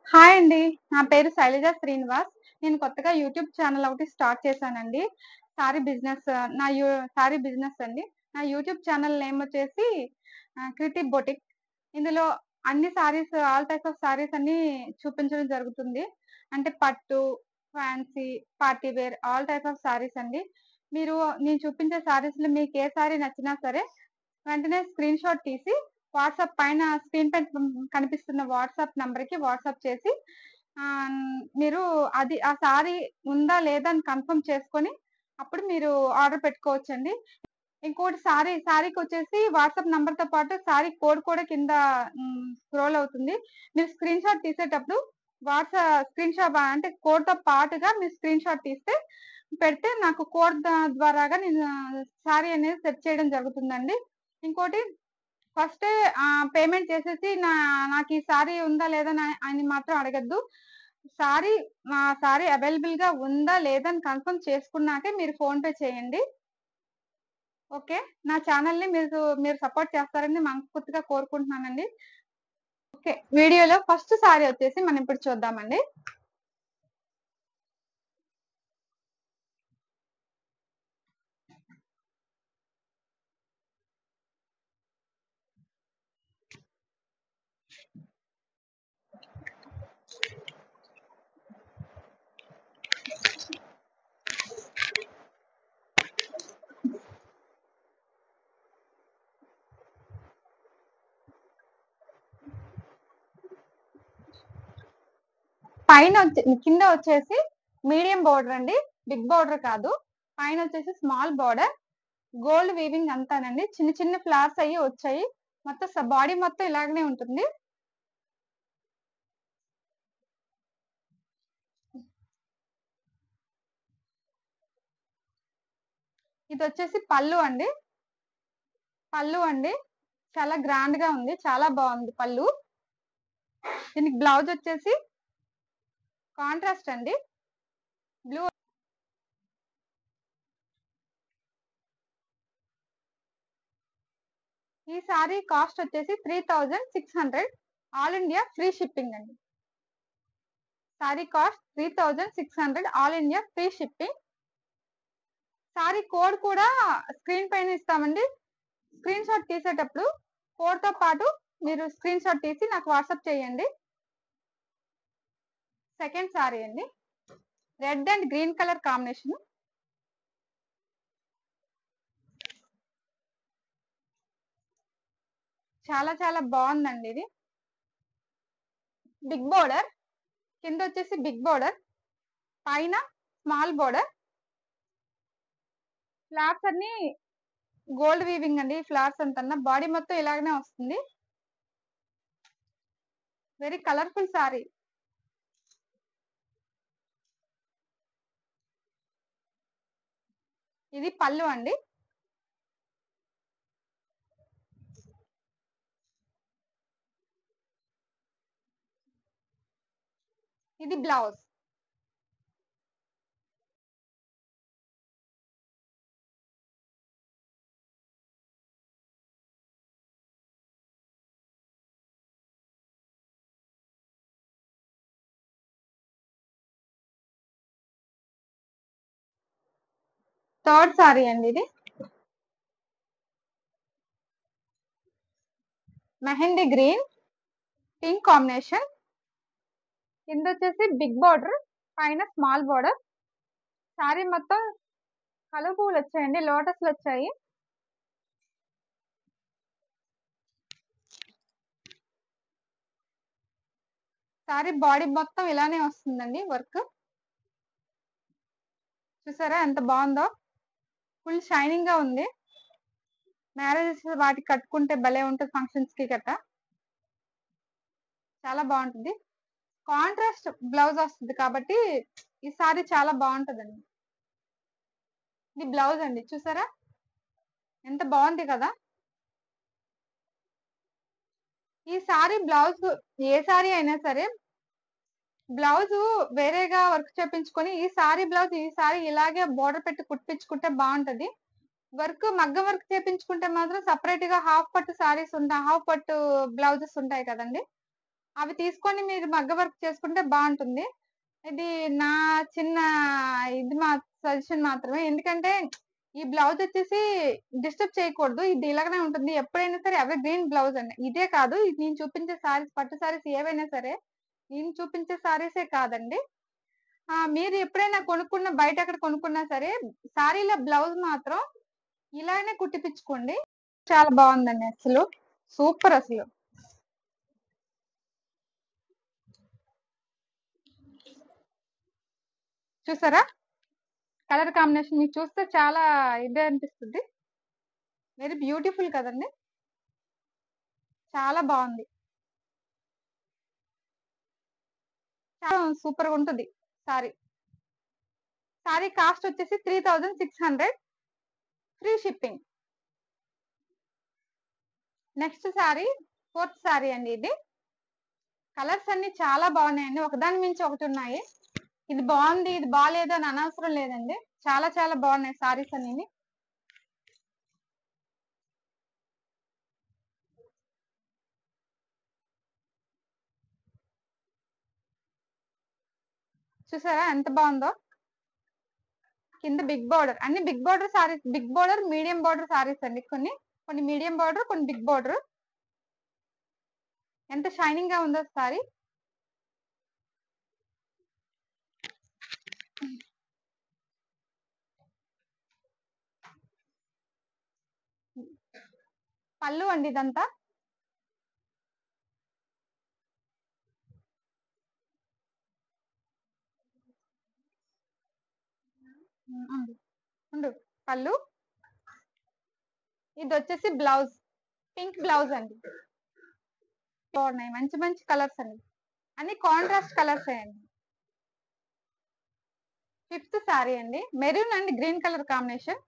Hi అండి. నా పేరు శైలజ శ్రీనివాస్. నేను కొత్తగా యూట్యూబ్ ఛానల్ ఒకటి స్టార్ట్ చేశానండి. సారీ బిజినెస్ నా యూ సారీ బిజినెస్ అండి. నా యూట్యూబ్ ఛానల్ నేమ్ వచ్చేసి క్రితి బొటిక్. ఇందులో అన్ని saris all types of saris అన్నీ చూపించడం జరుగుతుంది. అంటే పట్టు, fancy, party wear all types of saris అండి. మీరు నేను చూపించే సారీస్‌లో మీకు ఏ సారీ నచ్చినా సరే వెంటనే స్క్రీన్‌షాట్ తీసి వాట్సాప్ పైన స్క్రీన్ పైన కనిపిస్తున్న వాట్సాప్ నంబర్‌కి వాట్సాప్ చేసి మీరు ఆ సారీ ఉందా? లేదా? అని కన్ఫర్మ్ చేసుకొని అప్పుడు మీరు ఆర్డర్ పెట్టుకోవచ్చండి. ఇంకోటి సారీకొచ్చేసి వాట్సాప్ నంబర్‌తో పాటు సారీ కోడ్ కూడా కింద స్క్రోల్ అవుతుంది. మీరు స్క్రీన్‌షాట్ తీసేటప్పుడు స్క్రీన్‌షాట్ అంటే కోడ్‌తో పాటుగా మీరు స్క్రీన్‌షాట్ తీస్తే పెడితే నాకు కోడ్ ద్వారాగా నేను సారీ అనేది సెట్ చేయడం జరుగుతుందండి. ఇంకోటి ఫస్టే పేమెంట్ చేసేసి నాకీ సారీ ఉందా? లేదా? అని మాత్రం అడగొద్దు. సారీ సారీ అవైలబుల్‌గా ఉందా? లేదా? అని కన్ఫర్మ్ చేసుకున్నాకే మీరు ఫోన్‌పే చేయండి. ఓకే. నా ఛానెల్‌ని మీరు సపోర్ట్ చేస్తారని మనస్ఫూర్తిగా కోరుకుంటున్నానండి. ఓకే. వీడియోలో ఫస్ట్ సారీ వచ్చేసి మనం ఇప్పుడు చూద్దామండి. కింద వచ్చేసి మీడియం బోర్డర్ అండి. బిగ్ బోర్డర్ కాదు. పైనొచ్చేసి స్మాల్ బోర్డర్. గోల్డ్ వీవింగ్ అంతానండి. చిన్న చిన్న ఫ్లవర్స్ అయ్యి వచ్చాయి. మొత్తం బాడీ మొత్తం ఇలాగనే ఉంటుంది. ఇదొచ్చేసి పల్లు అండి. పల్లు అండి. చాలా గ్రాండ్‌గా ఉంది. చాలా బావుంది పల్లు. దీనికి బ్లౌజ్ వచ్చేసి కాంట్రాస్ట్ అండి. బ్లూ ఈ సారీ కాస్ట్ వచ్చేసి 3600 ఆల్ ఇండియా ఫ్రీ షిప్పింగ్ అండి. Sorry cost 3600 all India free shipping. Sorry code కూడా స్క్రీన్ పైన ఇస్తామండి. స్క్రీన్ షాట్ తీసేటప్పుడు కోడ్‌తో పాటు మీరు స్క్రీన్ షాట్ తీసి నాకు వాట్సాప్ చేయండి. సెకండ్ సారీ అండి. Red and green colour combination. చాలా చాలా బావుందండి ఇది. Big border. కిందొచ్చేసి బిగ్ బోర్డర్. పైన స్మాల్ బోర్డర్. ఫ్లవర్స్ అన్నీ గోల్డ్ వీవింగ్ అండి. ఫ్లవర్స్ అంతన్నా బాడీ మొత్తం ఇలాగనే వస్తుంది. Very colourful sari. ఇది పల్లు అండి. ఇది బ్లౌజ్. థర్డ్ సారీ అండి ఇది. Mehndi green, pink combination. కిందొచ్చేసి బిగ్ బోర్డర్, పైన స్మాల్ బోర్డర్. సారీ మొత్తం కలువ పువ్వులొచ్చాయండి. లోటస్‌లొచ్చాయి. సారీ బాడీ మొత్తం ఇలానే వస్తుందండి వర్క్. చూసారా ఎంత బావుందో? ఫుల్ షైనింగ్‌గా ఉంది. మ్యారేజెస్ వాటికి కట్టుకుంటే భలే ఉంటది ఫంక్షన్స్‌కి గట్టా. చాలా బావుంటది. కాంట్రాస్ట్ బ్లౌజ్ వస్తది కాబట్టి ఈ సారీ చాలా బావుంటదండి. ఇది బ్లౌజ్ అండి. చూసారా? ఎంత బావుంది కదా! ఈ సారీ బ్లౌజ్ ఏ సారీ అయినా సరే బ్లౌజు వేరేగా వర్క్ చేపించుకొని ఈ సారీ ఇలాగే బోర్డర్ పెట్టి కుట్టించుకుంటే బావుంటది. మగ్గం వర్క్ చేపించుకుంటే మాత్రం సెపరేట్‌గా హాఫ్ పట్టు బ్లౌజెస్ ఉంటాయి కదండీ! అవి తీసుకొని మీరు మగ్గ వర్క్ చేసుకుంటే బాగుంటుంది. ఇది నా చిన్న ఇది సజెషన్ మాత్రమే. ఎందుకంటే ఈ బ్లౌజ్ వచ్చేసి డిస్టర్బ్ చేయకూడదు. ఇది ఇలాగనే ఉంటుంది. ఎప్పుడైనా సరే ఎవర్ గ్రీన్ బ్లౌజ్ అండి. ఇదే కాదు, ఇది నేను చూపించే సారీస్, పట్టు సారీస్ ఏవైనా సరే, నేను చూపించే సారీసే కాదండి. మీరు ఎప్పుడైనా బయట ఎక్కడ కొనుక్కున్నా సరే, సారీలో బ్లౌజ్ మాత్రం ఇలానే కుట్టిపించుకోండి. చాలా బాగుందండి అసలు. సూపర్ అసలు. చూసారా కలర్ కాంబినేషన్? మీకు చూస్తే చాలా ఇదే అనిపిస్తుంది. వెరీ బ్యూటిఫుల్ కదండి. చాలా బాగుంది. చాలా సూపర్ గా ఉంటుంది సారీ. సారీ కాస్ట్ వచ్చేసి 3600, free shipping. Next sorry, fourth sorry అండి. ఇది కలర్స్ అన్ని చాలా బాగున్నాయండి. ఒకదాని మించి ఒకటి ఉన్నాయి. ఇది బాగుంది, ఇది బాగాలేదు అని అనవసరం లేదండి. చాలా చాలా బాగున్నాయి సారీస్ అనేవి. చూసారా ఎంత బాగుందో? కింద బిగ్ బార్డర్, అన్ని big border saris. Big border, medium border saris అండి. కొన్ని కొన్ని మీడియం బార్డర్, కొన్ని బిగ్ బార్డర్. ఎంత షైనింగ్ గా ఉందో సారీ. పళ్ళు అండి ఇదంతా. ఉండు. పళ్ళు. ఇది వచ్చేసి బ్లౌజ్, పింక్ బ్లౌజ్ అండి. బాగున్నాయి, మంచి మంచి కలర్స్ అండి. అన్ని కాంట్రాస్ట్ కలర్స్ అండి. ఫిఫ్త్ సారీ అండి, maroon and green colour combination.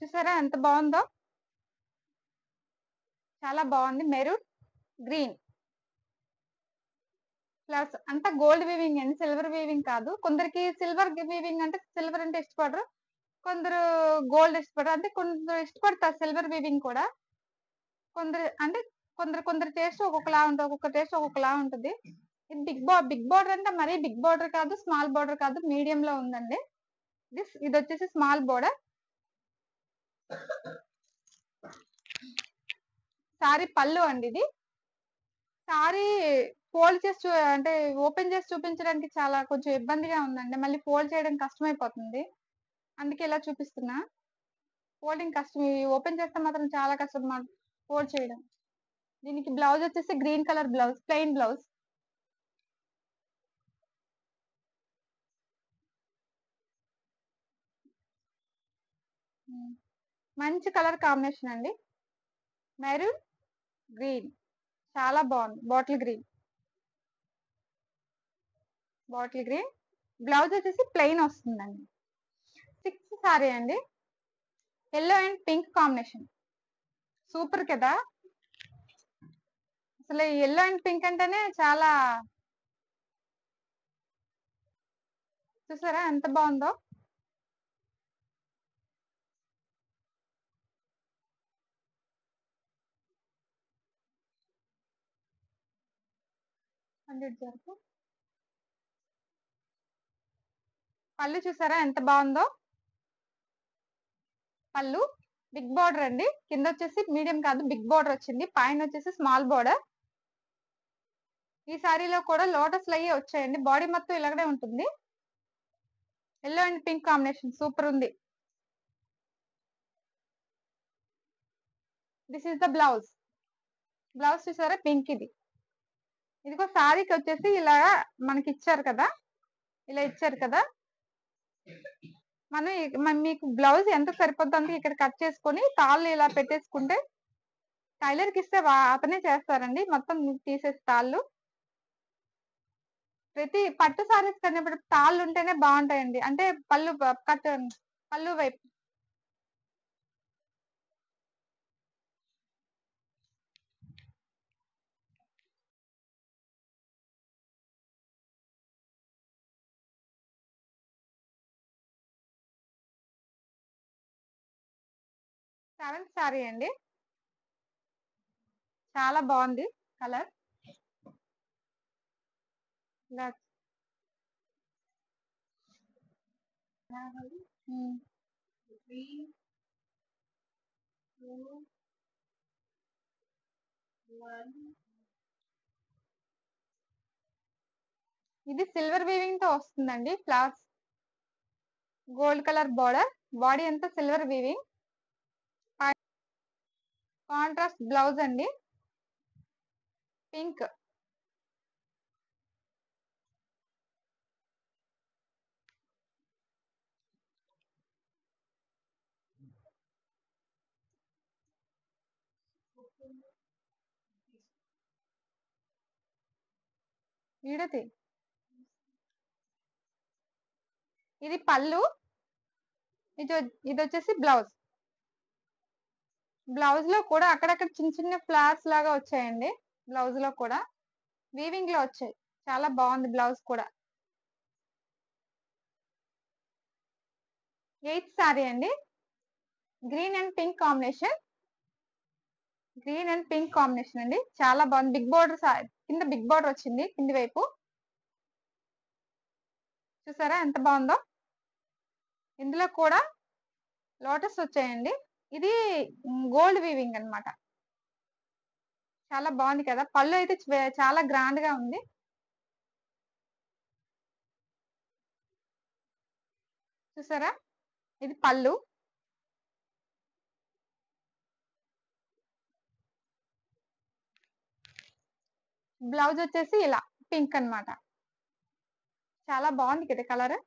చూసారా ఎంత బాగుందో? చాలా బాగుంది. మెరూన్, గ్రీన్ ప్లస్ అంతా గోల్డ్ వీవింగ్ అండి, సిల్వర్ వీవింగ్ కాదు. కొందరికి సిల్వర్ వీవింగ్ అంటే, సిల్వర్ అంటే ఇష్టపడరు. కొందరు గోల్డ్ ఇష్టపడరు. అంటే కొందరు ఇష్టపడతారు సిల్వర్ వీవింగ్ కూడా. కొందరు అంటే కొందరు టేస్ట్ ఒక్కొక్కలా ఉంటుంది, ఒక్కొక్క టేస్ట్ ఒక్కొక్కలా ఉంటుంది. ఇది బిగ్ బార్డర్ అంటే మరీ బిగ్ బార్డర్ కాదు, స్మాల్ బార్డర్ కాదు, మీడియం లో ఉందండి. ఇది వచ్చేసి స్మాల్ బార్డర్. సారీ పళ్ళు అండి. ఇది సారీ ఫోల్డ్ చేసి అంటే ఓపెన్ చేసి చూపించడానికి చాలా కొంచెం ఇబ్బందిగా ఉందండి. మళ్ళీ ఫోల్డ్ చేయడం కష్టమైపోతుంది. అందుకే ఇలా చూపిస్తున్నా. ఫోల్డింగ్ కష్టం, ఓపెన్ చేస్తే మాత్రం చాలా కష్టం ఫోల్డ్ చేయడం. దీనికి బ్లౌజ్ వచ్చేసి green colour blouse, plain blouse. మంచి కలర్ కాంబినేషన్ అండి, మెరూన్ గ్రీన్. చాలా బాగుంది. Bottle green, bottle green. Blouse వచ్చేసి ప్లెయిన్ వస్తుందండి. సిక్స్త్ సారీ అండి, yellow and pink combination. Super కదా అసలు. ఎల్లో అండ్ పింక్ అంటేనే చాలా. చూసారా ఎంత బాగుందో? పళ్ళు చూసారా ఎంత బాగుందో? పళ్ళు బిగ్ బార్డర్ అండి. కింద వచ్చేసి మీడియం కాదు, బిగ్ బార్డర్ వచ్చింది. పైన వచ్చేసి స్మాల్ బార్డర్. ఈ సారీలో కూడా లోటస్ లయ్యే వచ్చాయండి. బాడీ మొత్తం ఇలాగనే ఉంటుంది. Yellow and pink combination super ఉంది. This is the blouse. Blouse చూసారా పింక్. ఇదిగో సారీకి వచ్చేసి ఇలా మనకి ఇచ్చారు కదా, ఇలా ఇచ్చారు కదా. మీకు బ్లౌజ్ ఎంత సరిపోద్ది ఇక్కడ కట్ చేసుకొని తాళ్ళు ఇలా పెట్టేసుకుంటే, టైలర్ కి ఇస్తే అతనే చేస్తారండి మొత్తం తీసేసి తాళ్ళు. ప్రతి పట్టు సారీస్ కన్నా తాళ్ళు ఉంటేనే బాగుంటాయండి. అంటే పళ్ళు కట్, పళ్ళు వైపు 7th సారీ అండి. చాలా బాగుంది కలర్. ఇది సిల్వర్ వీవింగ్ తో వస్తుందండి. Flowers, gold colour border, body అంతా సిల్వర్ వీవింగ్. కాంట్రాస్ట్ బ్లౌజ్ అండి, పింక్. ఈడతి ఇది పళ్ళు, ఇది వచ్చేసి బ్లౌజ్. బ్లౌజ్ లో కూడా అక్కడక్కడ చిన్న చిన్న ఫ్లవర్స్ లాగా వచ్చాయండి. బ్లౌజ్ లో కూడా వీవింగ్ లో వచ్చాయి. చాలా బాగుంది బ్లౌజ్ కూడా. 8th సారీ అండి. Green and pink combination. Green and pink combination అండి. చాలా బాగుంది. బిగ్ బోర్డర్, కింద బిగ్ బోర్డర్ వచ్చింది కింది వైపు. చూసారా ఎంత బాగుందో. ఇందులో కూడా లోటస్ వచ్చాయండి. ఇది గోల్డ్ వీవింగ్ అన్నమాట. చాలా బాగుంది కదా. పళ్ళు అయితే చాలా గ్రాండ్ గా ఉంది. చూసారా, ఇది పళ్ళు. బ్లౌజ్ వచ్చేసి ఇలా పింక్ అన్నమాట. చాలా బాగుంది కదా colour.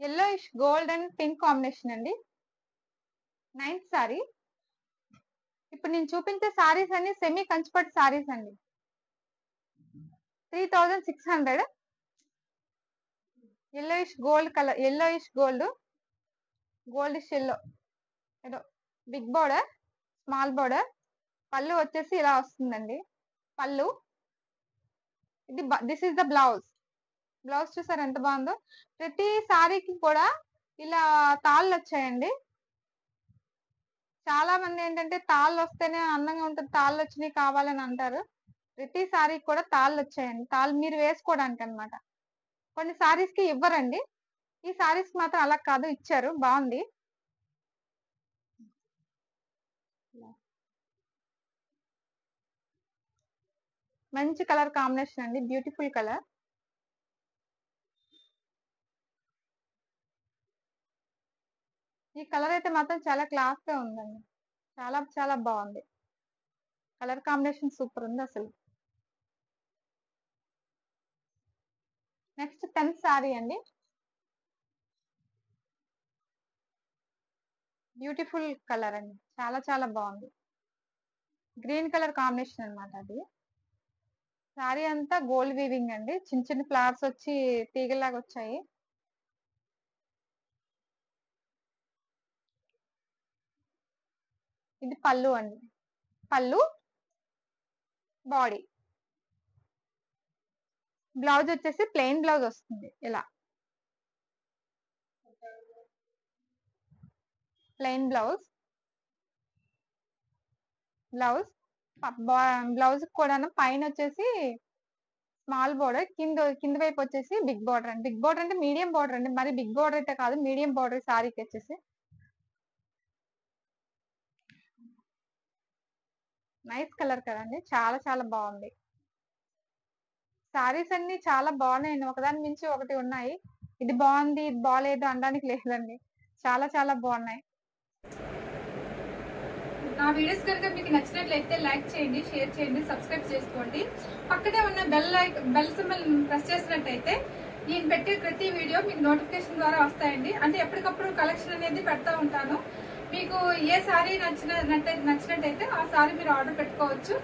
Yellowish gold and pink combination అండి. 9th sorry. ఇప్పుడు నేను చూపించే సారీస్ అన్ని సెమీ కంచిపట్టు సారీస్ అండి. 3600. Yellowish gold colour, yellowish gold, goldish yellow. ఏదో బిగ్ బోర్డర్, స్మాల్ బోర్డర్. పళ్ళు వచ్చేసి ఇలా వస్తుందండి. పళ్ళు. This is the blouse. Blouse చూసారు ఎంత బాగుందో. ప్రతి సారీకి కూడా ఇలా తాళ్ళు వచ్చాయండి. చాలా మంది ఏంటంటే తాళ్ళు వస్తేనే అందంగా ఉంటుంది, తాళ్ళు వచ్చినాయి కావాలని అంటారు. ప్రతి సారీకి కూడా తాళ్ళు వచ్చాయండి. తాళ్ళు మీరు వేసుకోవడానికి అన్నమాట. కొన్ని సారీస్ కి ఇవ్వరండి, ఈ సారీస్ మాత్రం అలా కాదు, ఇచ్చారు. బాగుంది. మంచి కలర్ కాంబినేషన్ అండి, బ్యూటిఫుల్ కలర్. ఈ కలర్ అయితే మాత్రం చాలా క్లాస్ గా ఉందండి. చాలా చాలా బాగుంది. కలర్ కాంబినేషన్ సూపర్ ఉంది అసలు. నెక్స్ట్ 10th సారీ అండి. బ్యూటిఫుల్ కలర్ అండి, చాలా చాలా బాగుంది. గ్రీన్ కలర్ కాంబినేషన్ అన్నమాట అది. సారీ అంతా గోల్డ్ వీవింగ్ అండి. చిన్న చిన్న ఫ్లవర్స్ వచ్చి తీగలాగా వచ్చాయి. ఇది పళ్ళు అండి. పళ్ళు, బాడీ. బ్లౌజ్ వచ్చేసి ప్లెయిన్ బ్లౌజ్ వస్తుంది. ఇలా ప్లెయిన్ బ్లౌజ్. బ్లౌజ్ బ్లౌజ్ కూడా పైన వచ్చేసి స్మాల్ బోర్డర్, కింద వైపు వచ్చేసి బిగ్ బోర్డర్ అండి. బిగ్ బోర్డర్ అంటే మీడియం బోర్డర్ అండి, మరి బిగ్ బోర్డర్ అయితే కాదు, మీడియం బోర్డర్ సారీకి వచ్చేసి. నైస్ కలర్ కదండి, చాలా చాలా బాగుంది. సారీస్ అన్ని చాలా బాగున్నాయండి, ఒకదాని మించి ఒకటి ఉన్నాయి. ఇది బాగుంది ఇది బాగాలేదు అనడానికి లేదండి, చాలా చాలా బాగున్నాయి. నా వీడియోస్ కనుక మీకు నచ్చినట్లయితే లైక్ చేయండి, షేర్ చేయండి, సబ్స్క్రైబ్ చేసుకోండి. పక్కనే ఉన్న బెల్ సింబల్ ప్రెస్ చేసినట్టయితే నేను పెట్టే ప్రతి వీడియో మీకు నోటిఫికేషన్ ద్వారా వస్తాయండి. అంటే ఎప్పటికప్పుడు కలెక్షన్ అనేది పెడతా ఉంటాను. మీకు ఏ సారీ నచ్చినట్టయితే ఆ సారీ మీరు ఆర్డర్ పెట్టుకోవచ్చు.